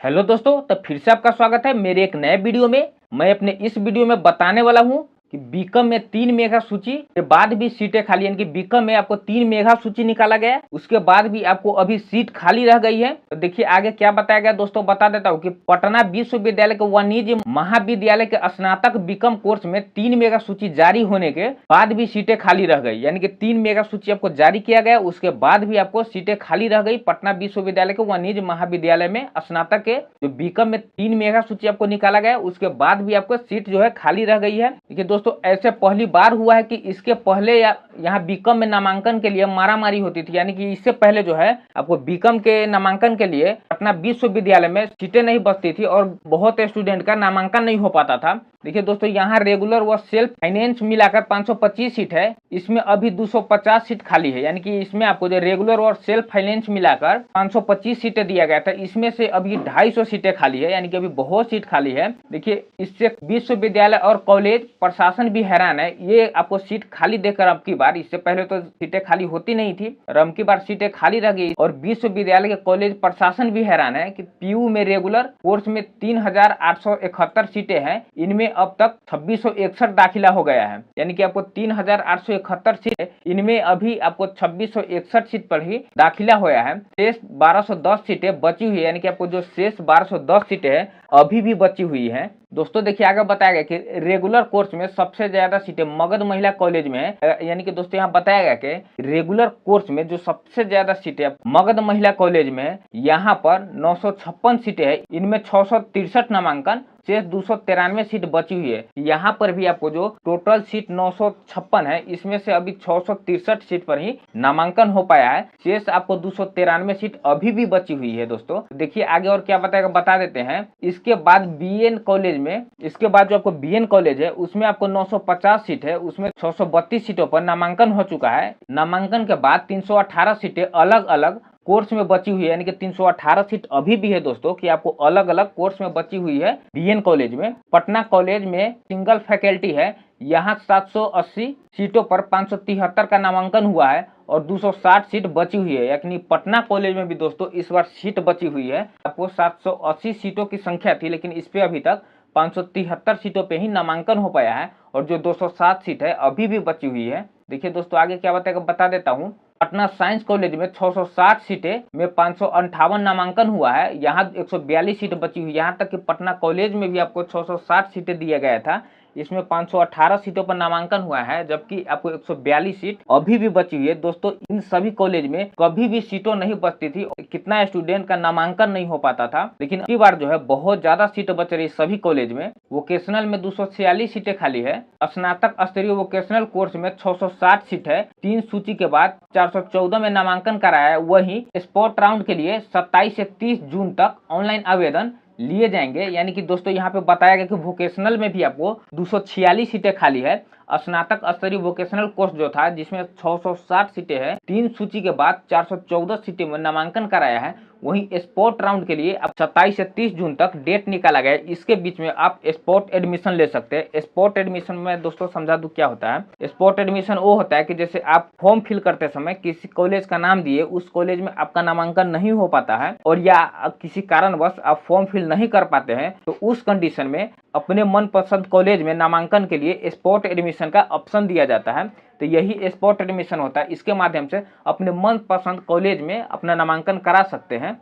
Hello दोस्तों, तो फिर से आपका स्वागत है मेरे एक नए वीडियो में। मैं अपने इस वीडियो में बताने वाला हूं कि बीकॉम में 3 मेगा सूची के बाद भी सीटें खाली, यानी कि बीकॉम में आपको 3 मेगा सूची निकाला गया, उसके बाद भी आपको अभी सीट खाली रह गई है। तो देखिए आगे क्या बताया गया दोस्तों, बता देता हूँ कि पटना विश्वविद्यालय के वाणिज्य महाविद्यालय के स्नातक बीकॉम कोर्स में 3 मेगा सूची जारी होने के बाद भी सीटें खाली रह गई, यानी कि 3 मेगा सूची आपको जारी किया गया, उसके बाद भी आपको सीटें खाली रह गई। पटना विश्वविद्यालय के वाणिज्य महाविद्यालय में स्नातक के जो बीकॉम में 3 मेगा सूची आपको निकाला गया, उसके बाद भी आपको सीट जो है खाली रह गई है। देखिए दोस्तों, ऐसे पहली बार हुआ है कि इसके पहले यहाँ बीकॉम में नामांकन के लिए मारामारी होती थी, यानी कि इससे पहले जो है आपको बीकॉम के नामांकन के लिए पटना विश्वविद्यालय में सीटें नहीं बचती थी और बहुत स्टूडेंट का नामांकन नहीं हो पाता था। देखिए दोस्तों, यहाँ रेगुलर व सेल्फ फाइनेंस मिलाकर 525 सीट है, इसमें अभी 250 सीट खाली है, यानी कि इसमें आपको जो रेगुलर और सेल्फ फाइनेंस मिलाकर 525 सीटें दिया गया था, इसमें से अभी 250 सीटें खाली है, यानी कि अभी बहुत सीट खाली है। देखिए इससे विश्वविद्यालय और कॉलेज प्रशासन भी हैरान है, ये आपको सीट खाली देकर अब की बार, इससे पहले तो सीटें खाली होती नहीं थी और अब की बार सीटें खाली रह गई। और विश्वविद्यालय के कॉलेज प्रशासन भी हैरान है कि पीयू में रेगुलर कोर्स में 3871 सीटें हैं, इनमें अब तक 2661 दाखिला हो गया है, यानी कि आपको 3871 सीट, इनमें अभी आपको 2661 सीट पर ही दाखिला होया है। शेष 1210 सीटें बची हुई है, यानी कि आपको जो शेष 1210 सीटें हैं अभी भी बची हुई है। दोस्तों देखिए आगे बताया गया कि रेगुलर कोर्स में सबसे ज्यादा सीटें मगध महिला कॉलेज में है, यानी कि दोस्तों यहाँ बताया गया कि रेगुलर कोर्स में जो सबसे ज्यादा सीटें मगध महिला कॉलेज में, यहाँ पर 956 सीटें हैं, इनमें 663 नामांकन, शेष 293 सीट बची हुई है। यहाँ पर भी आपको जो टोटल सीट 956 है, इसमें से अभी 663 सीट पर ही नामांकन हो पाया है, शेष आपको 293 सीट अभी भी बची हुई है। दोस्तों देखिए आगे और क्या बताएगा, बता देते हैं। इसके बाद बीएन कॉलेज में, इसके बाद जो आपको बीएन कॉलेज है उसमें आपको 950 सीट है, उसमें 632 सीटों पर नामांकन हो चुका है। नामांकन के बाद 318 सीटें अलग अलग कोर्स में बची हुई है, यानी कि 318 सीट अभी भी है दोस्तों कि आपको अलग अलग कोर्स में बची हुई है बीएन कॉलेज में। पटना कॉलेज में सिंगल फैकल्टी है, यहाँ 780 सीटों पर 573 का नामांकन हुआ है और 260 सीट बची हुई है, यानी पटना कॉलेज में भी दोस्तों इस बार सीट बची हुई है। आपको 780 सीटों की संख्या थी, लेकिन इस पे अभी तक 573 सीटों पे ही नामांकन हो पाया है और जो 207 सीट है अभी भी बची हुई है। देखिए दोस्तों आगे क्या बताएगा, बता देता हूँ। पटना साइंस कॉलेज में 660 सीटें में 558 नामांकन हुआ है, यहाँ 142 सीट बची हुई है। यहाँ तक कि पटना कॉलेज में भी आपको 660 सीटें दिया गया था, इसमें 518 सीटों पर नामांकन हुआ है, जबकि आपको 142 सीट अभी भी बची हुई है। दोस्तों इन सभी कॉलेज में कभी भी सीटों नहीं बचती थी, कितना स्टूडेंट का नामांकन नहीं हो पाता था, लेकिन इस बार जो है बहुत ज्यादा सीट बच रही सभी कॉलेज में। वोकेशनल में 246 सीटें खाली है, स्नातक स्तरीय वोकेशनल कोर्स में 660 सीट है, 3 सूची के बाद 414 में नामांकन कराया है। वहीं स्पॉट राउंड के लिए 27 से 30 जून तक ऑनलाइन आवेदन लिए जाएंगे, यानी कि दोस्तों यहाँ पे बताया गया कि वोकेशनल में भी आपको 246 सीटें खाली है। स्नातक स्तरीय वोकेशनल कोर्स जो था जिसमें 660 सीटें हैं, 3 सूची के बाद 414 सीटें में नामांकन कराया है। वहीं स्पॉट राउंड के लिए अब 27 से 30 जून तक डेट निकाला गया है, इसके बीच में आप स्पॉट एडमिशन ले सकते हैं। स्पॉट एडमिशन में दोस्तों समझा दूं क्या होता है। स्पॉट एडमिशन वो होता है कि जैसे आप फॉर्म फिल करते समय किसी कॉलेज का नाम दिए, उस कॉलेज में आपका नामांकन नहीं हो पाता है और या किसी कारणवश आप फॉर्म फिल नहीं कर पाते हैं, तो उस कंडीशन में अपने मनपसंद कॉलेज में नामांकन के लिए स्पॉट एडमिशन का ऑप्शन दिया जाता है। तो यही स्पॉट एडमिशन होता है, इसके माध्यम से अपने मनपसंद कॉलेज में अपना नामांकन करा सकते हैं।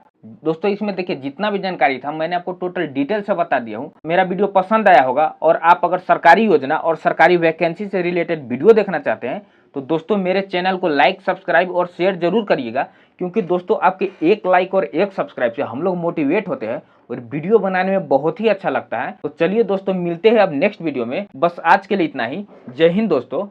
दोस्तों इसमें देखिए जितना भी जानकारी था मैंने आपको टोटल डिटेल से बता दिया हूँ। मेरा वीडियो पसंद आया होगा और आप अगर सरकारी योजना और सरकारी वैकेंसी से रिलेटेड वीडियो देखना चाहते हैं तो दोस्तों मेरे चैनल को लाइक, सब्सक्राइब और शेयर जरूर करिएगा, क्योंकि दोस्तों आपके एक लाइक और एक सब्सक्राइब से हम लोग मोटिवेट होते हैं और वीडियो बनाने में बहुत ही अच्छा लगता है। तो चलिए दोस्तों मिलते हैं अब नेक्स्ट वीडियो में, बस आज के लिए इतना ही। जय हिंद दोस्तों।